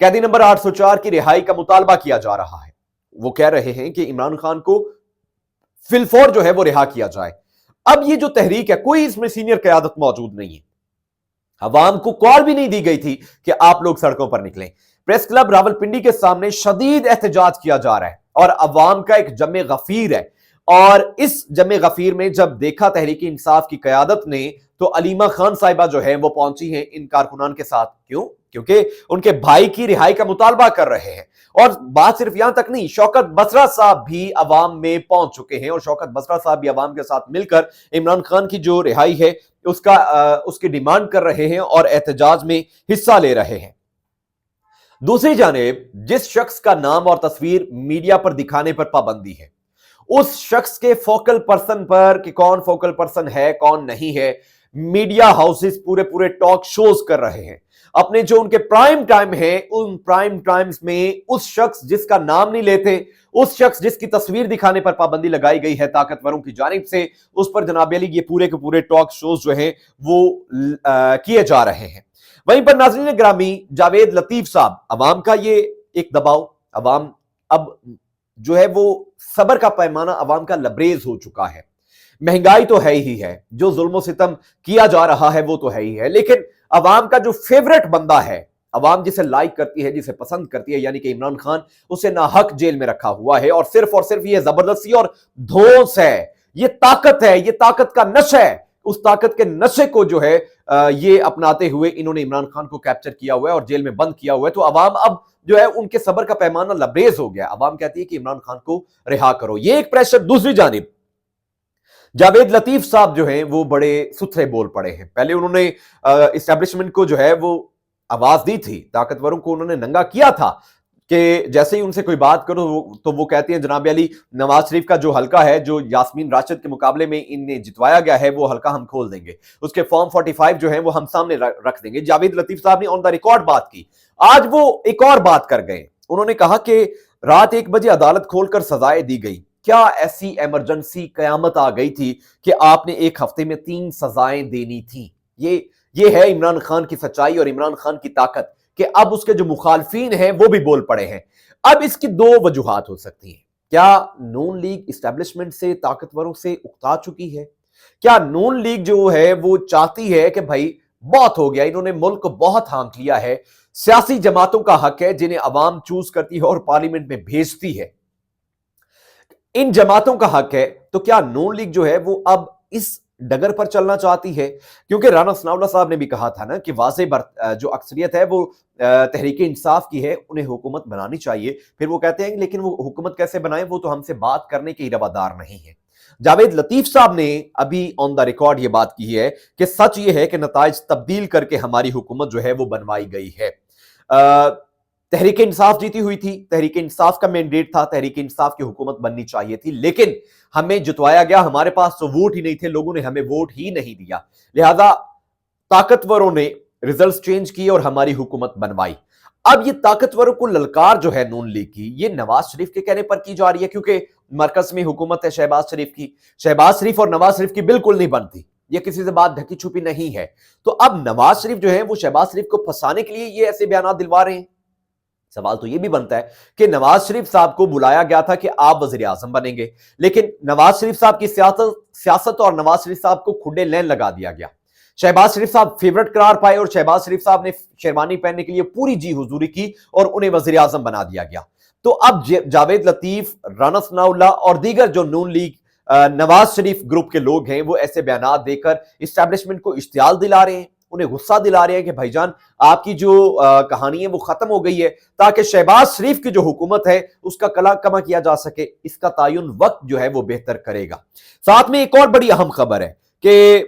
قیدی نمبر 804 کی رہائی کا مطالبہ کیا جا رہا ہے۔ وہ کہہ رہے ہیں کہ عمران خان کو فی الفور جو ہے وہ رہا کیا جائے۔ اب یہ جو تحریک ہے کوئی اس میں سینئر قیادت موجود نہیں ہے، عوام کو کال بھی نہیں دی گئی تھی کہ آپ لوگ سڑکوں پر نکلیں۔ پریس کلب راولپنڈی کے سامنے شدید احتجاج کیا جا رہا ہے اور عوام کا ایک جمع غفیر ہے، اور اس جمع غفیر میں جب دیکھا تحریک انصاف کی قیادت نے تو علیمہ خان صاحبہ جو ہے وہ پہنچی ہیں ان کارکنان کے ساتھ۔ کیوں؟ کیونکہ ان کے بھائی کی رہائی کا مطالبہ کر رہے ہیں۔ اور بات صرف یہاں تک نہیں، شوکت بسرا صاحب بھی عوام میں پہنچ چکے ہیں، اور شوکت بسرا صاحب بھی عوام کے ساتھ مل کر عمران خان کی جو رہائی ہے اس کی ڈیمانڈ کر رہے ہیں اور احتجاج میں حصہ لے رہے ہیں۔ دوسری جانب جس شخص کا نام اور تصویر میڈیا پر دکھانے پر پابندی ہے، اس شخص کے فوکل پرسن پر کہ کون فوکل پرسن ہے کون نہیں ہے، میڈیا ہاؤسز پورے ٹاک شوز کر رہے ہیں۔ اپنے جو ان کے پرائم ٹائم ہیں، ان پرائم ٹائمز میں اس شخص جس کا نام نہیں لیتے، اس شخص جس کی تصویر دکھانے پر پابندی لگائی گئی ہے طاقتوروں کی جانب سے، اس پر جناب علی یہ پورے کے پورے ٹاک شوز جو ہیں وہ کیے جا رہے ہیں۔ وہیں پر ناظرین گرامی، جاوید لطیف صاحب، عوام کا یہ ایک دباؤ، عوام اب جو ہے وہ صبر کا پیمانہ عوام کا لبریز ہو چکا ہے۔ مہنگائی تو ہے ہی ہے، جو ظلم و ستم کیا جا رہا ہے وہ تو ہے ہی ہے، لیکن عوام کا جو فیورٹ بندہ ہے، عوام جسے لائک کرتی ہے، جسے پسند کرتی ہے، یعنی کہ عمران خان، اسے ناحق جیل میں رکھا ہوا ہے، اور صرف یہ زبردستی اور دھونس ہے، یہ طاقت ہے، یہ طاقت کا نشہ ہے۔ اس طاقت کے نشے کو جو ہے یہ اپناتے ہوئے انہوں نے عمران خان کو کیپچر کیا ہوا ہے اور جیل میں بند کیا ہوا ہے، تو عوام اب جو ہے ان کے صبر کا پیمانہ لبریز ہو گیا۔ عوام کہتی ہے کہ عمران خان کو رہا کرو، یہ ایک پریشر۔ دوسری جانب جاوید لطیف صاحب جو ہیں وہ بڑے ستھرے بول پڑے ہیں۔ پہلے انہوں نے اسٹیبلشمنٹ کو جو ہے وہ آواز دی تھی، طاقتوروں کو انہوں نے ننگا کیا تھا کہ جیسے ہی ان سے کوئی بات کرو تو وہ کہتے ہیں جناب علی نواز شریف کا جو حلقہ ہے، جو یاسمین راشد کے مقابلے میں انہیں جتوایا گیا ہے، وہ حلقہ ہم کھول دیں گے، اس کے فارم 45 جو ہیں وہ ہم سامنے رکھ دیں گے۔ جاوید لطیف صاحب نے آن دا ریکارڈ بات کی۔ آج وہ ایک اور بات کر گئے، انہوں نے کہا کہ رات 1 بجے عدالت کھول کر سزائیں دی گئی، کیا ایسی ایمرجنسی قیامت آ گئی تھی کہ آپ نے 1 ہفتے میں 3 سزائیں دینی تھیں؟ یہ ہے عمران خان کی سچائی اور عمران خان کی طاقت کہ اب اس کے جو مخالفین ہیں وہ بھی بول پڑے ہیں۔ اب اس کی 2 وجوہات ہو سکتی ہیں۔ کیا نون لیگ اسٹیبلشمنٹ سے، طاقتوروں سے اکتا چکی ہے؟ کیا نون لیگ جو ہے وہ چاہتی ہے کہ بھائی بہت ہو گیا، انہوں نے ملک کو بہت ہانک لیا ہے، سیاسی جماعتوں کا حق ہے جنہیں عوام چوز کرتی ہے اور پارلیمنٹ میں بھیجتی ہے، ان جماعتوں کا حق ہے، تو کیا نون لیگ جو ہے وہ اب اس ڈگر پر چلنا چاہتی ہے؟ کیونکہ رانا ثناء اللہ صاحب نے بھی کہا تھا نا کہ واضح جو اکثریت ہے وہ تحریک انصاف کی ہے، انہیں حکومت بنانی چاہیے۔ پھر وہ کہتے ہیں لیکن وہ حکومت کیسے بنائیں، وہ تو ہم سے بات کرنے کے روادار نہیں ہے۔ جاوید لطیف صاحب نے ابھی آن دا ریکارڈ یہ بات کی ہے کہ سچ یہ ہے کہ نتائج تبدیل کر کے ہماری حکومت جو ہے وہ بنوائی گئی ہے۔ تحریک انصاف جیتی ہوئی تھی، تحریک انصاف کا مینڈیٹ تھا، تحریک انصاف کی حکومت بننی چاہیے تھی، لیکن ہمیں جتوایا گیا، ہمارے پاس تو ووٹ ہی نہیں تھے، لوگوں نے ہمیں ووٹ ہی نہیں دیا، لہذا طاقتوروں نے ریزلٹس چینج کیے اور ہماری حکومت بنوائی۔ اب یہ طاقتوروں کو للکار جو ہے نون لیگ کی، یہ نواز شریف کے کہنے پر کی جا رہی ہے، کیونکہ مرکز میں حکومت ہے شہباز شریف کی، شہباز شریف اور نواز شریف کی بالکل نہیں بنتی، یہ کسی سے بات ڈھکی چھپی نہیں ہے۔ تو اب نواز شریف جو ہے وہ شہباز شریف کو پھنسانے کے لیے یہ ایسے بیانات دلوا رہے ہیں۔ سوال تو یہ بھی بنتا ہے کہ نواز شریف صاحب کو بلایا گیا تھا کہ آپ وزیر اعظم بنیں گے، لیکن نواز شریف صاحب کی سیاست اور نواز شریف صاحب کو کھڈے لین لگا دیا گیا۔ شہباز شریف صاحب فیورٹ قرار پائے اور شہباز شریف صاحب نے شیروانی پہننے کے لیے پوری جی حضوری کی اور انہیں وزیر اعظم بنا دیا گیا۔ تو اب جاوید لطیف، رانا ثناء اللہ اور دیگر جو نون لیگ نواز شریف گروپ کے لوگ ہیں وہ ایسے بیانات دے کر اسٹیبلشمنٹ کو اشتعال دلا رہے ہیں، انہیں غصہ دلا رہے ہیں کہ بھائی جان آپ کی جو کہانی ہے وہ ختم ہو گئی ہے، تاکہ شہباز شریف کی جو حکومت ہے اس کا کلا کما کیا جا سکے، اس کا تعین وقت جو ہے وہ بہتر کرے گا۔ ساتھ میں ایک اور بڑی اہم خبر ہے کہ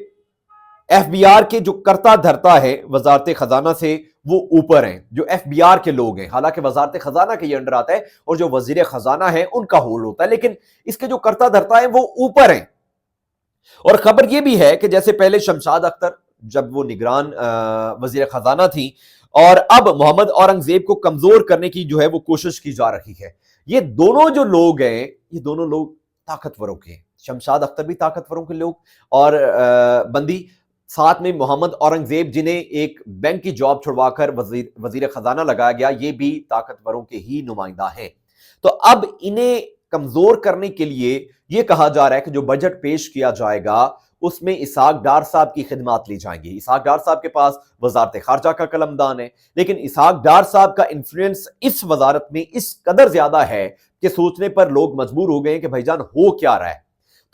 ایف بی آر کے جو کرتا دھرتا ہے وزارت خزانہ سے وہ اوپر ہیں، جو ایف بی آر کے لوگ ہیں، حالانکہ وزارت خزانہ کے یہ انڈر آتا ہے اور جو وزیر خزانہ ہے ان کا ہولڈ ہوتا ہے، لیکن اس کے جو کرتا دھرتا ہے وہ اوپر ہیں۔ اور خبر یہ بھی ہے کہ جیسے پہلے شمشاد اختر جب وہ نگران وزیر خزانہ تھی، اور اب محمد اورنگزیب کو کمزور کرنے کی جو ہے وہ کوشش کی جا رہی ہے، یہ دونوں جو لوگ ہیں یہ دونوں لوگ طاقتوروں کے ہیں، شمشاد اختر بھی طاقتوروں کے لوگ اور بندی ساتھ میں محمد اورنگزیب جنہیں ایک بینک کی جاب چھڑوا کر وزیر خزانہ لگایا گیا، یہ بھی طاقتوروں کے ہی نمائندہ ہیں۔ تو اب انہیں کمزور کرنے کے لیے یہ کہا جا رہا ہے کہ جو بجٹ پیش کیا جائے گا اس میں اسحاق ڈار صاحب کی خدمات لی جائیں گی۔ اسحاق ڈار صاحب کے پاس وزارت خارجہ کا قلمدان ہے، لیکن اسحاق ڈار صاحب کا انفلوئنس اس وزارت میں اس قدر زیادہ ہے کہ سوچنے پر لوگ مجبور ہو گئے ہیں کہ بھائی جان ہو کیا رہا ہے۔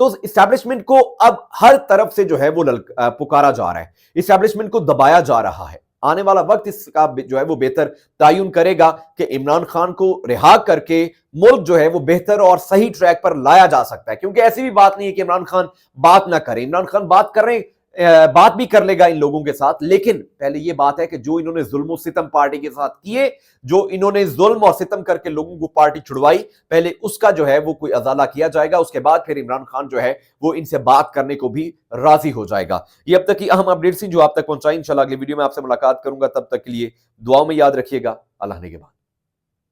تو اسٹیبلشمنٹ کو اب ہر طرف سے جو ہے وہ پکارا جا رہا ہے، اسٹیبلشمنٹ کو دبایا جا رہا ہے۔ آنے والا وقت اس کا جو ہے وہ بہتر تعین کرے گا کہ عمران خان کو رہا کر کے ملک جو ہے وہ بہتر اور صحیح ٹریک پر لایا جا سکتا ہے، کیونکہ ایسی بھی بات نہیں ہے کہ عمران خان بات نہ کرے۔ عمران خان بات بھی کر لے گا ان لوگوں کے ساتھ، لیکن پہلے یہ بات ہے کہ جو انہوں نے ظلم و ستم پارٹی کے ساتھ کیے، جو انہوں نے ظلم اور ستم کر کے لوگوں کو پارٹی چھڑوائی، پہلے اس کا جو ہے وہ کوئی ازالہ کیا جائے گا، اس کے بعد پھر عمران خان جو ہے وہ ان سے بات کرنے کو بھی راضی ہو جائے گا۔ یہ اب تک کی اہم اپڈیٹس ہیں جو آپ تک پہنچائی، انشاءاللہ اگلی ویڈیو میں آپ سے ملاقات کروں گا، تب تک کے لیے دعاؤں میں یاد رکھیے گا۔ اللہ نے کے بعد